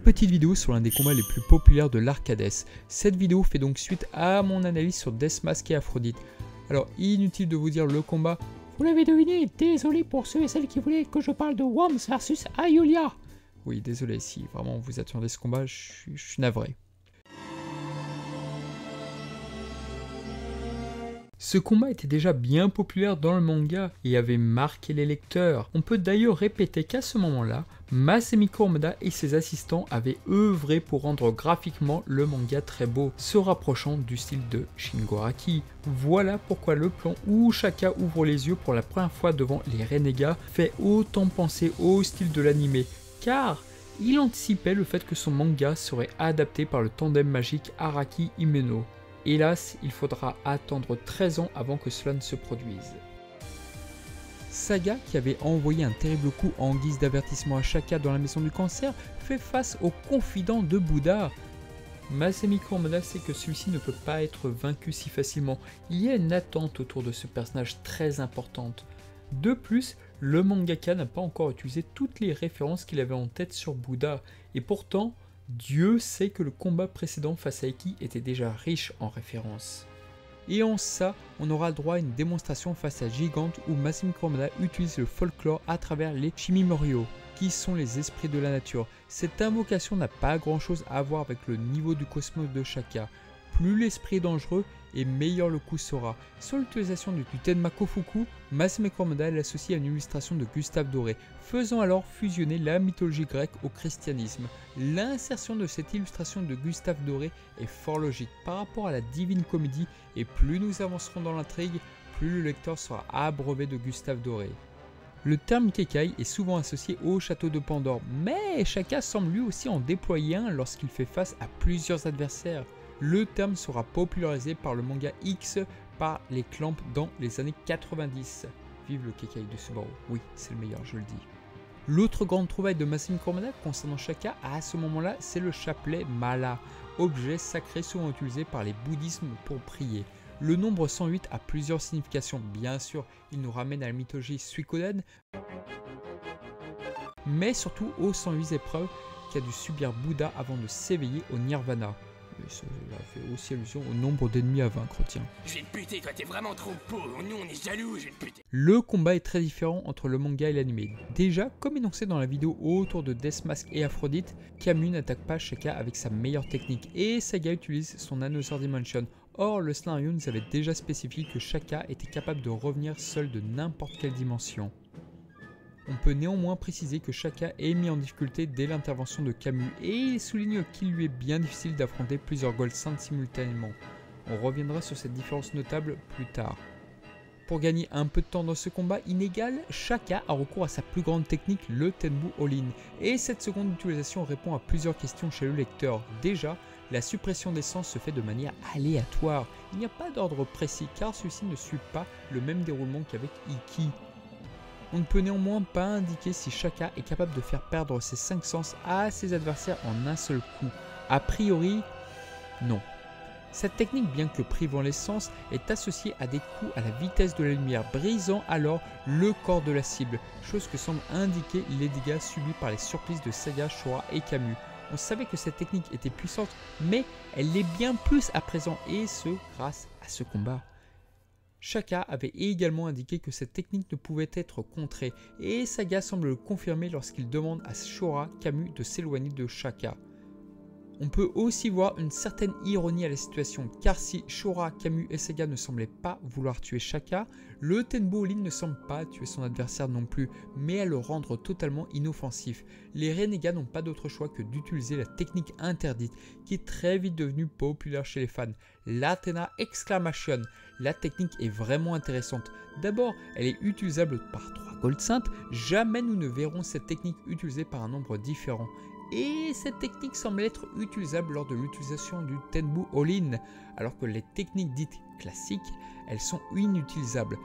Petite vidéo sur l'un des combats les plus populaires de l'Arcades. Cette vidéo fait donc suite à mon analyse sur Deathmask et Aphrodite. Alors inutile de vous dire le combat, vous l'avez deviné, désolé pour ceux et celles qui voulaient que je parle de Worms versus Ayulia. Oui désolé si vraiment vous attendez ce combat, je suis navré. Ce combat était déjà bien populaire dans le manga et avait marqué les lecteurs. On peut d'ailleurs répéter qu'à ce moment-là, Masami Kurumada et ses assistants avaient œuvré pour rendre graphiquement le manga très beau, se rapprochant du style de Shingo Araki. Voilà pourquoi le plan où Shaka ouvre les yeux pour la première fois devant les renégats fait autant penser au style de l'anime, car il anticipait le fait que son manga serait adapté par le tandem magique Araki-Himeno. Hélas, il faudra attendre 13 ans avant que cela ne se produise. Saga, qui avait envoyé un terrible coup en guise d'avertissement à Shaka dans la maison du cancer, fait face au confident de Bouddha. Masami Kurumada sait que celui-ci ne peut pas être vaincu si facilement. Il y a une attente autour de ce personnage très importante. De plus, le mangaka n'a pas encore utilisé toutes les références qu'il avait en tête sur Bouddha, et pourtant, Dieu sait que le combat précédent face à Iki était déjà riche en références. Et en ça, on aura droit à une démonstration face à Gigante où Masami Kurumada utilise le folklore à travers les Shimimoryo, qui sont les esprits de la nature. Cette invocation n'a pas grand chose à voir avec le niveau du cosmos de Shaka. Plus l'esprit est dangereux et meilleur le coup sera. Sur l'utilisation du Tenmaku Fuku, Masami Kurumada l'associe à une illustration de Gustave Doré, faisant alors fusionner la mythologie grecque au christianisme. L'insertion de cette illustration de Gustave Doré est fort logique par rapport à la Divine Comédie, et plus nous avancerons dans l'intrigue, plus le lecteur sera abreuvé de Gustave Doré. Le terme Kekai est souvent associé au château de Pandore, mais Shaka semble lui aussi en déployer un lorsqu'il fait face à plusieurs adversaires. Le terme sera popularisé par le manga X par les Clamp dans les années 90. Vive le Kekai de Subaru, oui c'est le meilleur, je le dis. L'autre grande trouvaille de Masami Kurumada concernant Shaka à ce moment-là, c'est le chapelet Mala, objet sacré souvent utilisé par les bouddhismes pour prier. Le nombre 108 a plusieurs significations, bien sûr, il nous ramène à la mythologie Suikoden, mais surtout aux 108 épreuves qu'a dû subir Bouddha avant de s'éveiller au Nirvana. Mais cela fait aussi allusion au nombre d'ennemis à vaincre, tiens. Je vais te buter, toi t'es vraiment trop pauvre, nous on est jaloux, je vais te buter. Le combat est très différent entre le manga et l'anime. Déjà, comme énoncé dans la vidéo autour de Deathmask et Aphrodite, Camus n'attaque pas Shaka avec sa meilleure technique et Saga utilise son Another Dimension. Or, le scénario nous avait déjà spécifié que Shaka était capable de revenir seul de n'importe quelle dimension. On peut néanmoins préciser que Shaka est mis en difficulté dès l'intervention de Camus et il souligne qu'il lui est bien difficile d'affronter plusieurs Gold Saints simultanément. On reviendra sur cette différence notable plus tard. Pour gagner un peu de temps dans ce combat inégal, Shaka a recours à sa plus grande technique, le Tenbu All-in, et cette seconde utilisation répond à plusieurs questions chez le lecteur. Déjà, la suppression des sens se fait de manière aléatoire. Il n'y a pas d'ordre précis car celui-ci ne suit pas le même déroulement qu'avec Iki. On ne peut néanmoins pas indiquer si Shaka est capable de faire perdre ses 5 sens à ses adversaires en un seul coup. A priori, non. Cette technique, bien que privant les sens, est associée à des coups à la vitesse de la lumière, brisant alors le corps de la cible, chose que semblent indiquer les dégâts subis par les surprises de Saga, Shura et Camus. On savait que cette technique était puissante, mais elle l'est bien plus à présent, et ce, grâce à ce combat. Shaka avait également indiqué que cette technique ne pouvait être contrée, et Saga semble le confirmer lorsqu'il demande à Shura Camus de s'éloigner de Shaka. On peut aussi voir une certaine ironie à la situation, car si Shura, Camus et Saga ne semblaient pas vouloir tuer Shaka, le Tenbu All-in ne semble pas tuer son adversaire non plus, mais à le rendre totalement inoffensif. Les renégats n'ont pas d'autre choix que d'utiliser la technique interdite, qui est très vite devenue populaire chez les fans, l'Athena Exclamation. La technique est vraiment intéressante. D'abord, elle est utilisable par 3 Gold Saints, jamais nous ne verrons cette technique utilisée par un nombre différent. Et cette technique semble être utilisable lors de l'utilisation du Tenbu All-in, alors que les techniques dites classiques, elles sont inutilisables.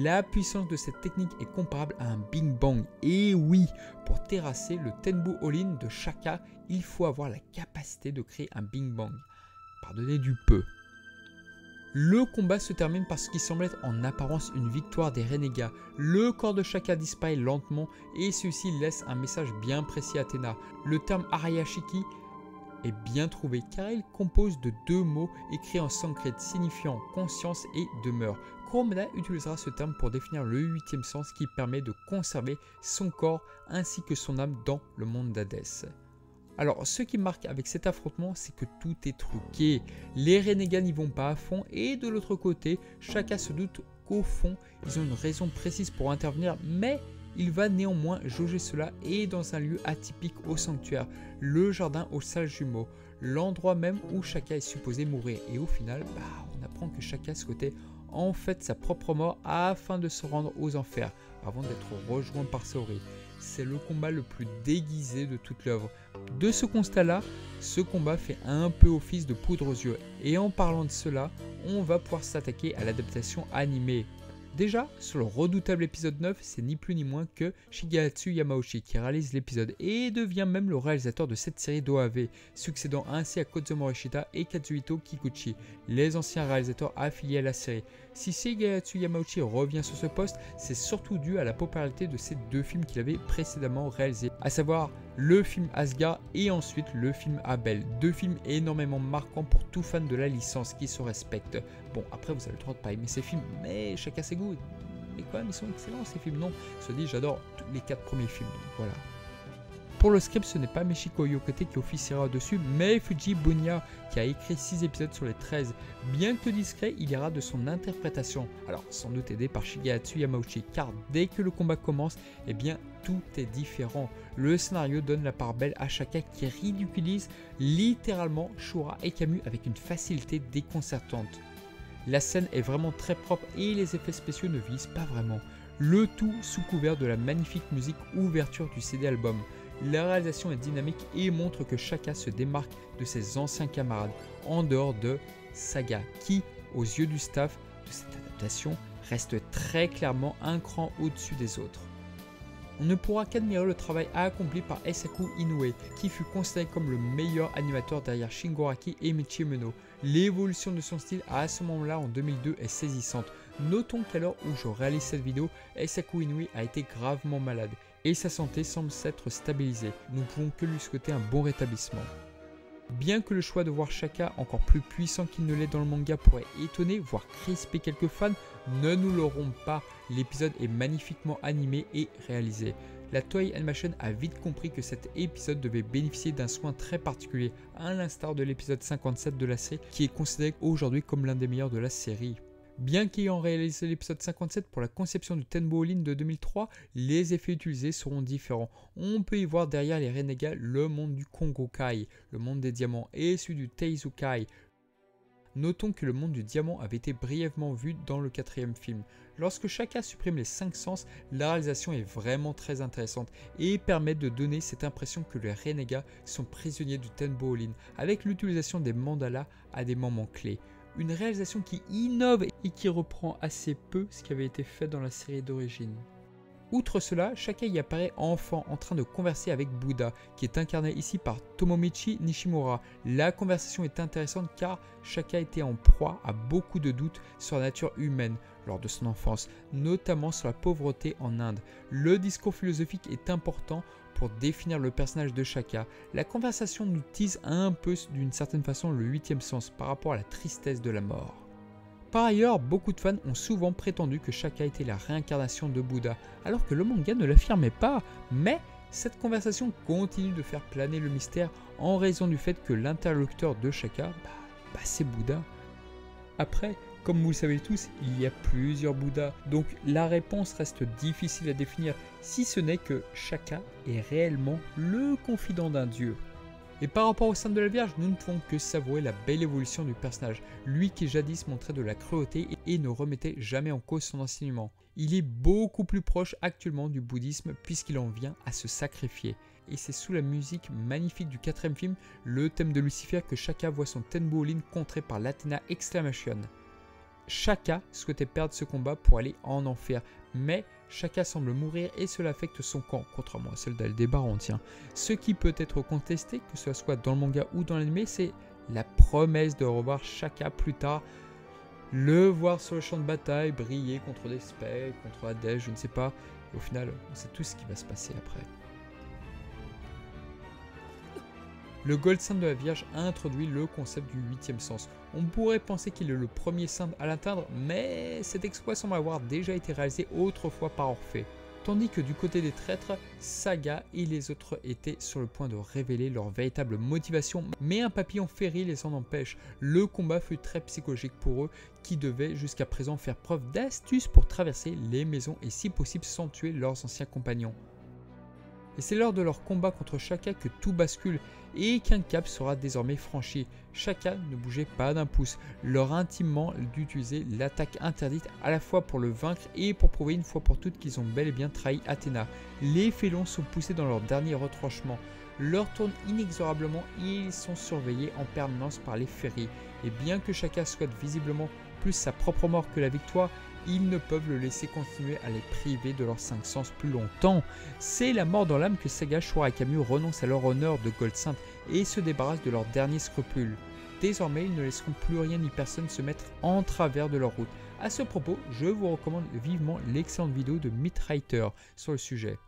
La puissance de cette technique est comparable à un Bing Bang. Et oui, pour terrasser le Tenbu All-in de Shaka, il faut avoir la capacité de créer un Bing Bang. Pardonnez du peu. Le combat se termine par ce qui semble être en apparence une victoire des renégats. Le corps de Shaka disparaît lentement et celui-ci laisse un message bien précis à Athéna. Le terme Arayashiki est bien trouvé car il compose de 2 mots écrits en sanskrit signifiant conscience et demeure. Kurumada utilisera ce terme pour définir le 8e sens qui permet de conserver son corps ainsi que son âme dans le monde d'Hadès. Alors, ce qui marque avec cet affrontement, c'est que tout est truqué. Les renégats n'y vont pas à fond et de l'autre côté, chacun se doute qu'au fond, ils ont une raison précise pour intervenir, mais il va néanmoins jauger cela et dans un lieu atypique au sanctuaire, le jardin aux salles jumeaux, l'endroit même où Shaka est supposé mourir. Et au final, on apprend que Shaka souhaitait en fait sa propre mort afin de se rendre aux enfers, avant d'être rejoint par Saori. C'est le combat le plus déguisé de toute l'œuvre. De ce constat-là, ce combat fait un peu office de poudre aux yeux. Et en parlant de cela, on va pouvoir s'attaquer à l'adaptation animée. Déjà, sur le redoutable épisode 9, c'est ni plus ni moins que Shigehatsu Yamauchi qui réalise l'épisode et devient même le réalisateur de cette série d'OAV, succédant ainsi à Kozo Morishita et Kazuhito Kikuchi, les anciens réalisateurs affiliés à la série. Si Shigehatsu Yamauchi revient sur ce poste, c'est surtout dû à la popularité de ces 2 films qu'il avait précédemment réalisés, à savoir le film Asgard et ensuite le film Abel. 2 films énormément marquants pour tout fan de la licence qui se respecte. Bon, après vous avez le droit de pas aimer ces films, mais chacun ses goûts. Mais quand même, ils sont excellents ces films, non? Se dit, j'adore les 4 premiers films, donc voilà. Pour le script, ce n'est pas Michiko Yokote qui officiera dessus, mais Fuji Bunya qui a écrit 6 épisodes sur les 13. Bien que discret, il ira de son interprétation. Alors, sans doute aidé par Shigehatsu Yamauchi, car dès que le combat commence, eh bien, tout est différent. Le scénario donne la part belle à Shaka qui ridiculise littéralement Shura et Camus avec une facilité déconcertante. La scène est vraiment très propre et les effets spéciaux ne vieillissent pas vraiment. Le tout sous couvert de la magnifique musique ouverture du CD album. La réalisation est dynamique et montre que Shaka se démarque de ses anciens camarades, en dehors de Saga, qui, aux yeux du staff de cette adaptation, reste très clairement un cran au-dessus des autres. On ne pourra qu'admirer le travail accompli par Eisaku Inoue, qui fut considéré comme le meilleur animateur derrière Shingoraki et Michi Umeno. L'évolution de son style à ce moment-là en 2002 est saisissante. Notons qu'à l'heure où je réalise cette vidéo, Eisaku Inoue a été gravement malade et sa santé semble s'être stabilisée. Nous ne pouvons que lui souhaiter un bon rétablissement. Bien que le choix de voir Shaka encore plus puissant qu'il ne l'est dans le manga pourrait étonner, voire crisper quelques fans, ne nous l'aurons pas, l'épisode est magnifiquement animé et réalisé. La Toei Animation a vite compris que cet épisode devait bénéficier d'un soin très particulier, à l'instar de l'épisode 57 de la série, qui est considéré aujourd'hui comme l'un des meilleurs de la série. Bien qu'ayant réalisé l'épisode 57 pour la conception du Tenbo All-in de 2003, les effets utilisés seront différents. On peut y voir derrière les renégats le monde du Kongokai, le monde des diamants, et celui du Teizukai. Notons que le monde du diamant avait été brièvement vu dans le 4e film. Lorsque Shaka supprime les 5 sens, la réalisation est vraiment très intéressante et permet de donner cette impression que les renégats sont prisonniers du Tenbo All-in, avec l'utilisation des mandalas à des moments clés. Une réalisation qui innove et qui reprend assez peu ce qui avait été fait dans la série d'origine. Outre cela, Shaka y apparaît enfant en train de converser avec Bouddha, qui est incarné ici par Tomomichi Nishimura. La conversation est intéressante car Shaka était en proie à beaucoup de doutes sur la nature humaine lors de son enfance, notamment sur la pauvreté en Inde. Le discours philosophique est important pour définir le personnage de Shaka. La conversation nous tease un peu d'une certaine façon le 8e sens par rapport à la tristesse de la mort. Par ailleurs, beaucoup de fans ont souvent prétendu que Shaka était la réincarnation de Bouddha, alors que le manga ne l'affirmait pas, mais cette conversation continue de faire planer le mystère en raison du fait que l'interlocuteur de Shaka, c'est Bouddha. Après, comme vous le savez tous, il y a plusieurs Bouddhas, donc la réponse reste difficile à définir, si ce n'est que Shaka est réellement le confident d'un dieu. Et par rapport au sein de la Vierge, nous ne pouvons que savourer la belle évolution du personnage, lui qui jadis montrait de la cruauté et ne remettait jamais en cause son enseignement. Il est beaucoup plus proche actuellement du bouddhisme puisqu'il en vient à se sacrifier. Et c'est sous la musique magnifique du 4e film, le thème de Lucifer, que Shaka voit son Tenbo All-in contré par l'Athena Exclamation. Shaka souhaitait perdre ce combat pour aller en enfer, mais Shaka semble mourir et cela affecte son camp, contrairement à celle d'Aldébaran, tiens. Ce qui peut être contesté, que ce soit dans le manga ou dans l'anime, c'est la promesse de revoir Shaka plus tard. le voir sur le champ de bataille, briller contre des specs, contre Hades, je ne sais pas. Et au final, on sait tout ce qui va se passer après. Le Gold Saint de la Vierge a introduit le concept du 8e sens. On pourrait penser qu'il est le premier saint à l'atteindre, mais cet exploit semble avoir déjà été réalisé autrefois par Orphée. Tandis que du côté des traîtres, Saga et les autres étaient sur le point de révéler leur véritable motivation, mais un papillon féri les en empêche. Le combat fut très psychologique pour eux, qui devaient jusqu'à présent faire preuve d'astuce pour traverser les maisons et si possible sans tuer leurs anciens compagnons. Et c'est lors de leur combat contre Shaka que tout bascule et qu'un cap sera désormais franchi. Shaka ne bougeait pas d'un pouce, leur intimement d'utiliser l'attaque interdite à la fois pour le vaincre et pour prouver une fois pour toutes qu'ils ont bel et bien trahi Athéna. Les félons sont poussés dans leur dernier retranchement. Leur tourne inexorablement et ils sont surveillés en permanence par les Féris. Et bien que Shaka souhaite visiblement plus sa propre mort que la victoire, ils ne peuvent le laisser continuer à les priver de leurs 5 sens plus longtemps. C'est la mort dans l'âme que Saga, Shura et Camus renoncent à leur honneur de Gold Saint et se débarrassent de leurs derniers scrupules. Désormais, ils ne laisseront plus rien ni personne se mettre en travers de leur route. A ce propos, je vous recommande vivement l'excellente vidéo de Mythwriter sur le sujet.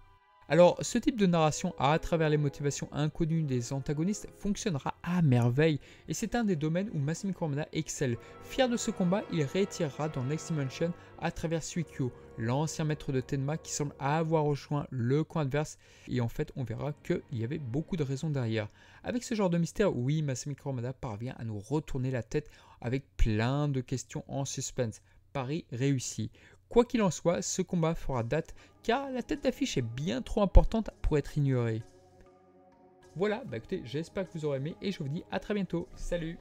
Alors, ce type de narration à travers les motivations inconnues des antagonistes fonctionnera à merveille et c'est un des domaines où Masami Kurumada excelle. Fier de ce combat, il réitérera dans Next Dimension à travers Suikyo, l'ancien maître de Tenma qui semble avoir rejoint le camp adverse et en fait on verra qu'il y avait beaucoup de raisons derrière. Avec ce genre de mystère, oui, Masami Kurumada parvient à nous retourner la tête avec plein de questions en suspense. Pari réussi. Quoi qu'il en soit, ce combat fera date car la tête d'affiche est bien trop importante pour être ignorée. Voilà, écoutez, j'espère que vous aurez aimé et je vous dis à très bientôt. Salut!